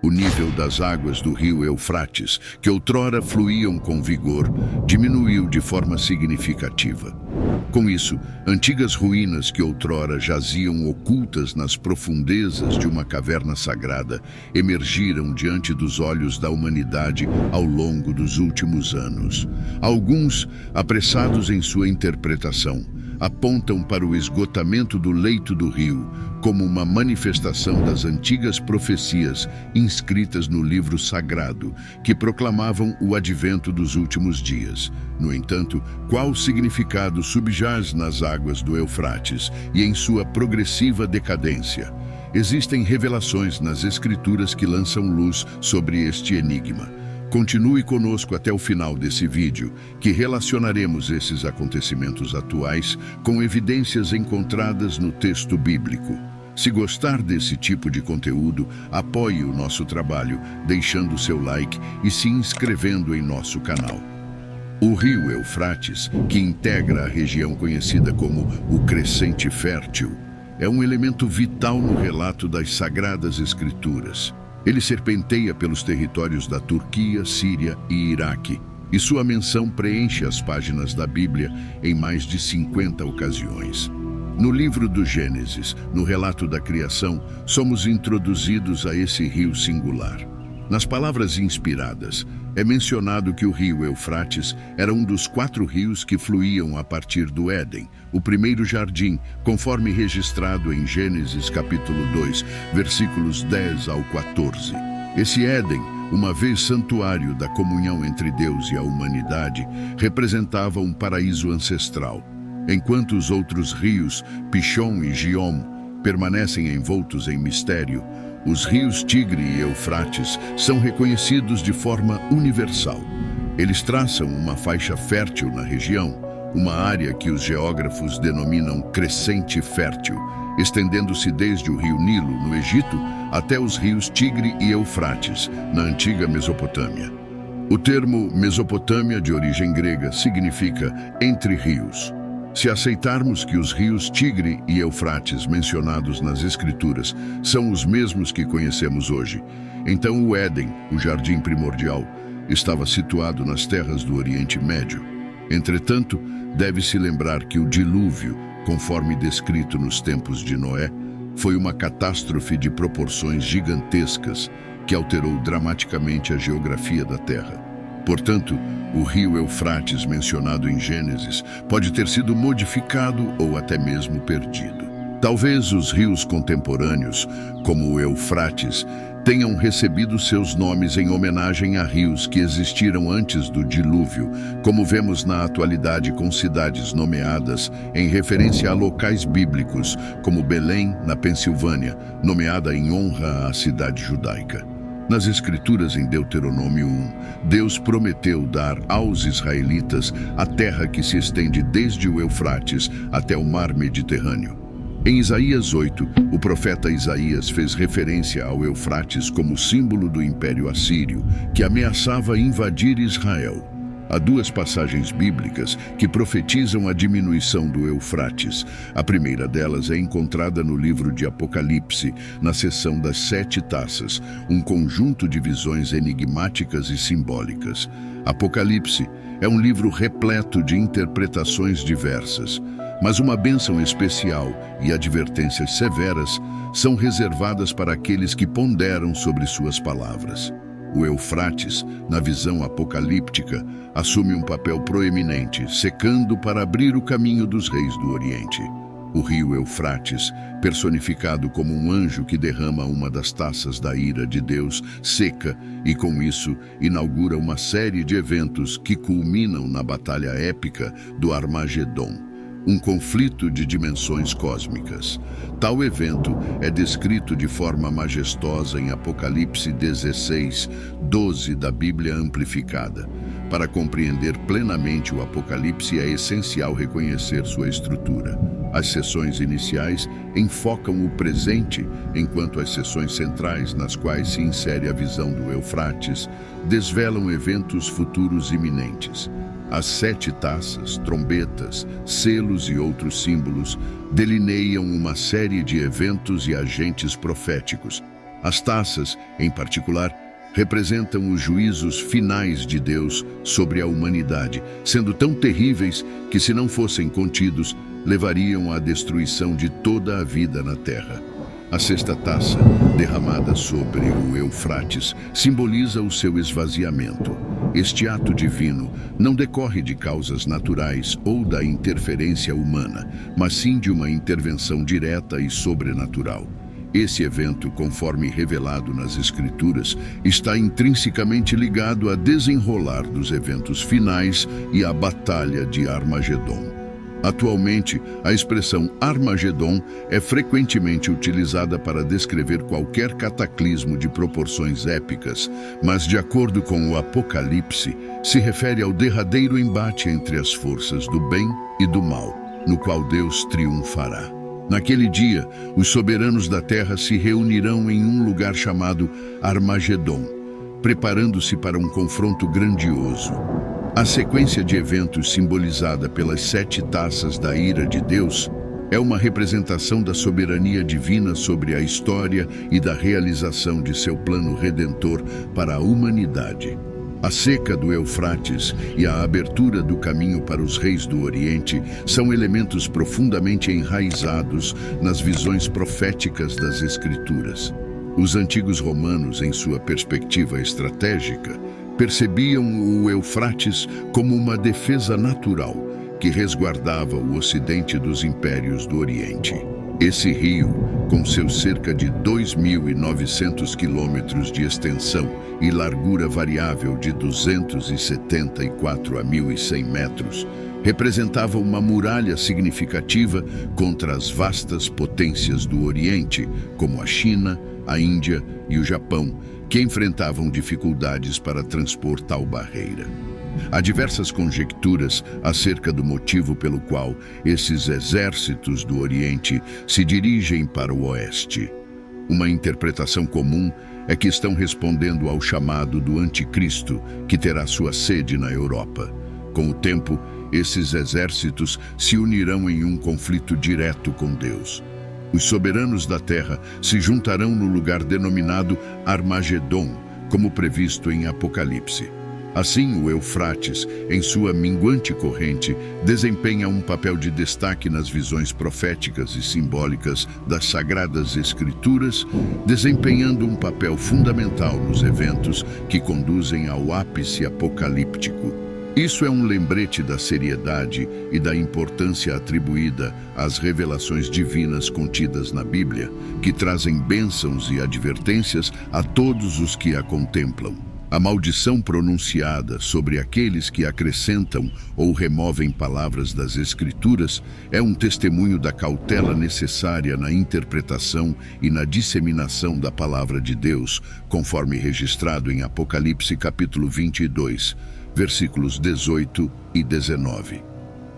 O nível das águas do rio Eufrates, que outrora fluíam com vigor, diminuiu de forma significativa. Com isso, antigas ruínas que outrora jaziam ocultas nas profundezas de uma caverna sagrada emergiram diante dos olhos da humanidade ao longo dos últimos anos. Alguns, apressados em sua interpretação, apontam para o esgotamento do leito do rio como uma manifestação das antigas profecias inscritas no livro sagrado, que proclamavam o advento dos últimos dias. No entanto, qual significado subjaz nas águas do Eufrates e em sua progressiva decadência? Existem revelações nas Escrituras que lançam luz sobre este enigma. Continue conosco até o final desse vídeo, que relacionaremos esses acontecimentos atuais com evidências encontradas no texto bíblico. Se gostar desse tipo de conteúdo, apoie o nosso trabalho, deixando seu like e se inscrevendo em nosso canal. O rio Eufrates, que integra a região conhecida como o Crescente Fértil, é um elemento vital no relato das Sagradas Escrituras. Ele serpenteia pelos territórios da Turquia, Síria e Iraque, e sua menção preenche as páginas da Bíblia em mais de 50 ocasiões. No livro do Gênesis, no relato da criação, somos introduzidos a esse rio singular. Nas palavras inspiradas, é mencionado que o rio Eufrates era um dos 4 rios que fluíam a partir do Éden, o primeiro jardim, conforme registrado em Gênesis capítulo 2, versículos 10 ao 14. Esse Éden, uma vez santuário da comunhão entre Deus e a humanidade, representava um paraíso ancestral, enquanto os outros rios, Pishon e Giom, permanecem envoltos em mistério. Os rios Tigre e Eufrates são reconhecidos de forma universal. Eles traçam uma faixa fértil na região, uma área que os geógrafos denominam Crescente Fértil, estendendo-se desde o rio Nilo, no Egito, até os rios Tigre e Eufrates, na antiga Mesopotâmia. O termo Mesopotâmia, de origem grega, significa entre rios. Se aceitarmos que os rios Tigre e Eufrates mencionados nas Escrituras são os mesmos que conhecemos hoje, então o Éden, o jardim primordial, estava situado nas terras do Oriente Médio. Entretanto, deve-se lembrar que o dilúvio, conforme descrito nos tempos de Noé, foi uma catástrofe de proporções gigantescas que alterou dramaticamente a geografia da Terra. Portanto, o rio Eufrates mencionado em Gênesis pode ter sido modificado ou até mesmo perdido. Talvez os rios contemporâneos, como o Eufrates, tenham recebido seus nomes em homenagem a rios que existiram antes do dilúvio, como vemos na atualidade com cidades nomeadas em referência a locais bíblicos, como Belém, na Pensilvânia, nomeada em honra à cidade judaica. Nas Escrituras, em Deuteronômio 1, Deus prometeu dar aos israelitas a terra que se estende desde o Eufrates até o mar Mediterrâneo. Em Isaías 8, o profeta Isaías fez referência ao Eufrates como símbolo do Império Assírio, que ameaçava invadir Israel. Há 2 passagens bíblicas que profetizam a diminuição do Eufrates. A primeira delas é encontrada no livro de Apocalipse, na seção das 7 taças, um conjunto de visões enigmáticas e simbólicas. Apocalipse é um livro repleto de interpretações diversas, mas uma bênção especial e advertências severas são reservadas para aqueles que ponderam sobre suas palavras. O Eufrates, na visão apocalíptica, assume um papel proeminente, secando para abrir o caminho dos reis do Oriente. O rio Eufrates, personificado como um anjo que derrama uma das taças da ira de Deus, seca e, com isso, inaugura uma série de eventos que culminam na batalha épica do Armagedon, um conflito de dimensões cósmicas. Tal evento é descrito de forma majestosa em Apocalipse 16, 12 da Bíblia Amplificada. Para compreender plenamente o Apocalipse, é essencial reconhecer sua estrutura. As seções iniciais enfocam o presente, enquanto as seções centrais, nas quais se insere a visão do Eufrates, desvelam eventos futuros iminentes. As 7 taças, trombetas, selos e outros símbolos delineiam uma série de eventos e agentes proféticos, As taças, em particular, representam os juízos finais de Deus sobre a humanidade, sendo tão terríveis que, se não fossem contidos, levariam à destruição de toda a vida na terra. A sexta taça, derramada sobre o Eufrates, simboliza o seu esvaziamento. Este ato divino não decorre de causas naturais ou da interferência humana, mas sim de uma intervenção direta e sobrenatural. Esse evento, conforme revelado nas Escrituras, está intrinsecamente ligado a desenrolar dos eventos finais e à Batalha de Armagedon. Atualmente, a expressão Armagedon é frequentemente utilizada para descrever qualquer cataclismo de proporções épicas, mas, de acordo com o Apocalipse, se refere ao derradeiro embate entre as forças do bem e do mal, no qual Deus triunfará. Naquele dia, os soberanos da terra se reunirão em um lugar chamado Armagedon, preparando-se para um confronto grandioso. A sequência de eventos simbolizada pelas 7 taças da ira de Deus é uma representação da soberania divina sobre a história e da realização de seu plano redentor para a humanidade. A seca do Eufrates e a abertura do caminho para os reis do Oriente são elementos profundamente enraizados nas visões proféticas das Escrituras. Os antigos romanos, em sua perspectiva estratégica, percebiam o Eufrates como uma defesa natural que resguardava o ocidente dos impérios do Oriente. Esse rio, com seus cerca de 2.900 quilômetros de extensão e largura variável de 274 a 1.100 metros, representava uma muralha significativa contra as vastas potências do Oriente, como a China, a Índia e o Japão, que enfrentavam dificuldades para transpor tal barreira. Há diversas conjecturas acerca do motivo pelo qual esses exércitos do Oriente se dirigem para o Oeste. Uma interpretação comum é que estão respondendo ao chamado do Anticristo, que terá sua sede na Europa. Com o tempo, esses exércitos se unirão em um conflito direto com Deus. Os soberanos da terra se juntarão no lugar denominado Armagedon, como previsto em Apocalipse. Assim, o Eufrates, em sua minguante corrente, desempenha um papel de destaque nas visões proféticas e simbólicas das Sagradas Escrituras, desempenhando um papel fundamental nos eventos que conduzem ao ápice apocalíptico. Isso é um lembrete da seriedade e da importância atribuída às revelações divinas contidas na Bíblia, que trazem bênçãos e advertências a todos os que a contemplam. A maldição pronunciada sobre aqueles que acrescentam ou removem palavras das Escrituras é um testemunho da cautela necessária na interpretação e na disseminação da palavra de Deus, conforme registrado em Apocalipse capítulo 22, versículos 18 e 19.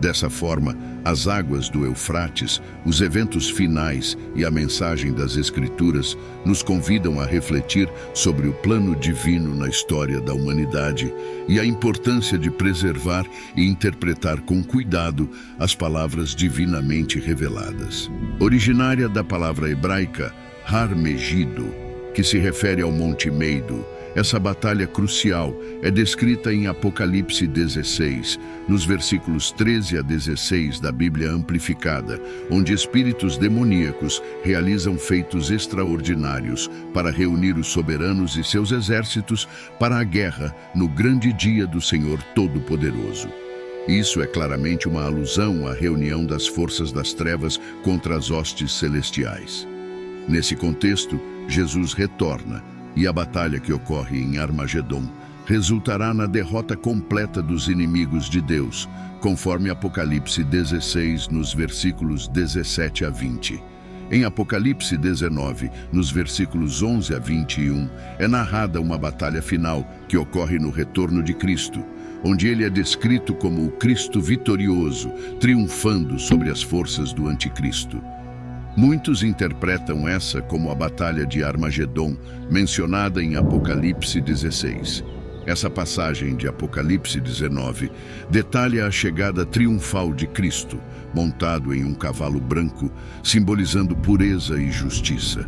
Dessa forma, as águas do Eufrates, os eventos finais e a mensagem das Escrituras nos convidam a refletir sobre o plano divino na história da humanidade e a importância de preservar e interpretar com cuidado as palavras divinamente reveladas. Originária da palavra hebraica Har Megido, que se refere ao Monte Meido, essa batalha crucial é descrita em Apocalipse 16, nos versículos 13 a 16 da Bíblia Amplificada, onde espíritos demoníacos realizam feitos extraordinários para reunir os soberanos e seus exércitos para a guerra no grande dia do Senhor Todo-Poderoso. Isso é claramente uma alusão à reunião das forças das trevas contra as hostes celestiais. Nesse contexto, Jesus retorna, e a batalha que ocorre em Armagedon resultará na derrota completa dos inimigos de Deus, conforme Apocalipse 16, nos versículos 17 a 20. Em Apocalipse 19, nos versículos 11 a 21, é narrada uma batalha final que ocorre no retorno de Cristo, onde ele é descrito como o Cristo vitorioso, triunfando sobre as forças do Anticristo. Muitos interpretam essa como a Batalha de Armagedon, mencionada em Apocalipse 16. Essa passagem de Apocalipse 19 detalha a chegada triunfal de Cristo, montado em um cavalo branco, simbolizando pureza e justiça.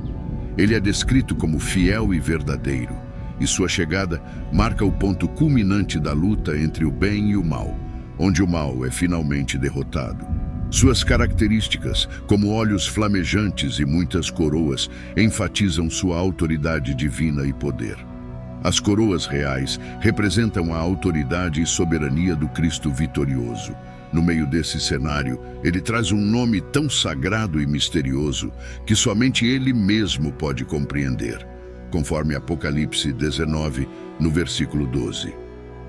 Ele é descrito como fiel e verdadeiro, e sua chegada marca o ponto culminante da luta entre o bem e o mal, onde o mal é finalmente derrotado. Suas características, como olhos flamejantes e muitas coroas, enfatizam sua autoridade divina e poder. As coroas reais representam a autoridade e soberania do Cristo vitorioso. No meio desse cenário, ele traz um nome tão sagrado e misterioso que somente ele mesmo pode compreender, conforme Apocalipse 19, no versículo 12.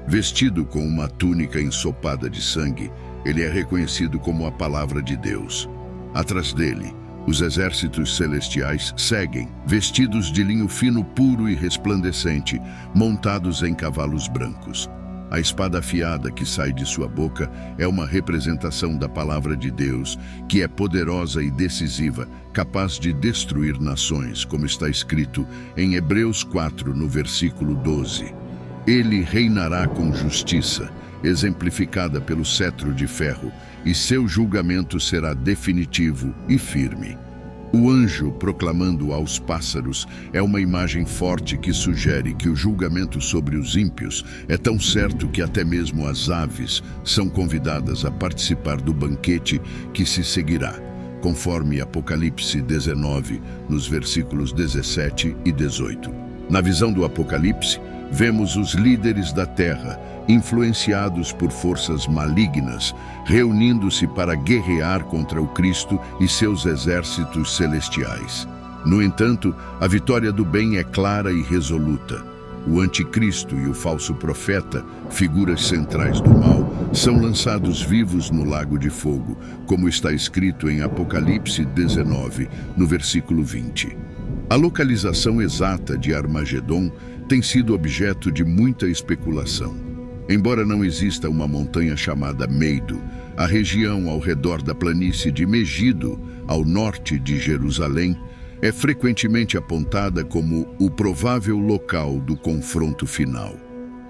Vestido com uma túnica ensopada de sangue, ele é reconhecido como a Palavra de Deus. Atrás dele, os exércitos celestiais seguem, vestidos de linho fino, puro e resplandecente, montados em cavalos brancos. A espada afiada que sai de sua boca é uma representação da Palavra de Deus, que é poderosa e decisiva, capaz de destruir nações, como está escrito em Hebreus 4, no versículo 12. Ele reinará com justiça, exemplificada pelo cetro de ferro, e seu julgamento será definitivo e firme. O anjo proclamando aos pássaros é uma imagem forte que sugere que o julgamento sobre os ímpios é tão certo que até mesmo as aves são convidadas a participar do banquete que se seguirá, conforme Apocalipse 19, nos versículos 17 e 18. Na visão do Apocalipse, vemos os líderes da terra, influenciados por forças malignas, reunindo-se para guerrear contra o Cristo e seus exércitos celestiais. No entanto, a vitória do bem é clara e resoluta. O anticristo e o falso profeta, figuras centrais do mal, são lançados vivos no lago de fogo, como está escrito em Apocalipse 19, no versículo 20. A localização exata de Armagedon tem sido objeto de muita especulação. Embora não exista uma montanha chamada Meido, a região ao redor da planície de Megido, ao norte de Jerusalém, é frequentemente apontada como o provável local do confronto final.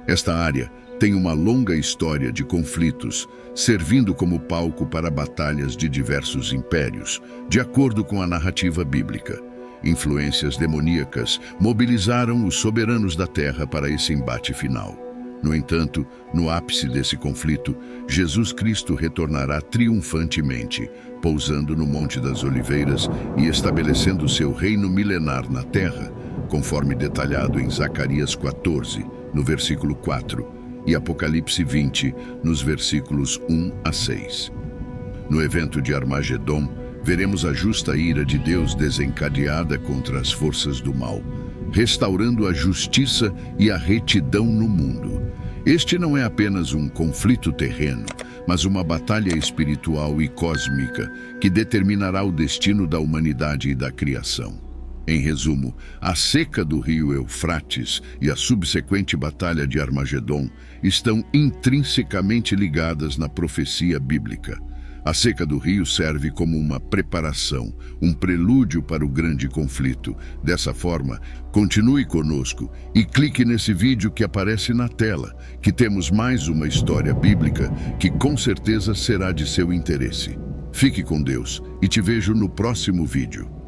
Esta área tem uma longa história de conflitos, servindo como palco para batalhas de diversos impérios, de acordo com a narrativa bíblica. Influências demoníacas mobilizaram os soberanos da terra para esse embate final. No entanto, no ápice desse conflito, Jesus Cristo retornará triunfantemente, pousando no Monte das Oliveiras e estabelecendo seu reino milenar na terra, conforme detalhado em Zacarias 14, no versículo 4, e Apocalipse 20, nos versículos 1 a 6. No evento de Armagedon, veremos a justa ira de Deus desencadeada contra as forças do mal, restaurando a justiça e a retidão no mundo. Este não é apenas um conflito terreno, mas uma batalha espiritual e cósmica que determinará o destino da humanidade e da criação. Em resumo, a seca do rio Eufrates e a subsequente batalha de Armagedon estão intrinsecamente ligadas na profecia bíblica. A seca do rio serve como uma preparação, um prelúdio para o grande conflito. Dessa forma, continue conosco e clique nesse vídeo que aparece na tela, que temos mais uma história bíblica que com certeza será de seu interesse. Fique com Deus e te vejo no próximo vídeo.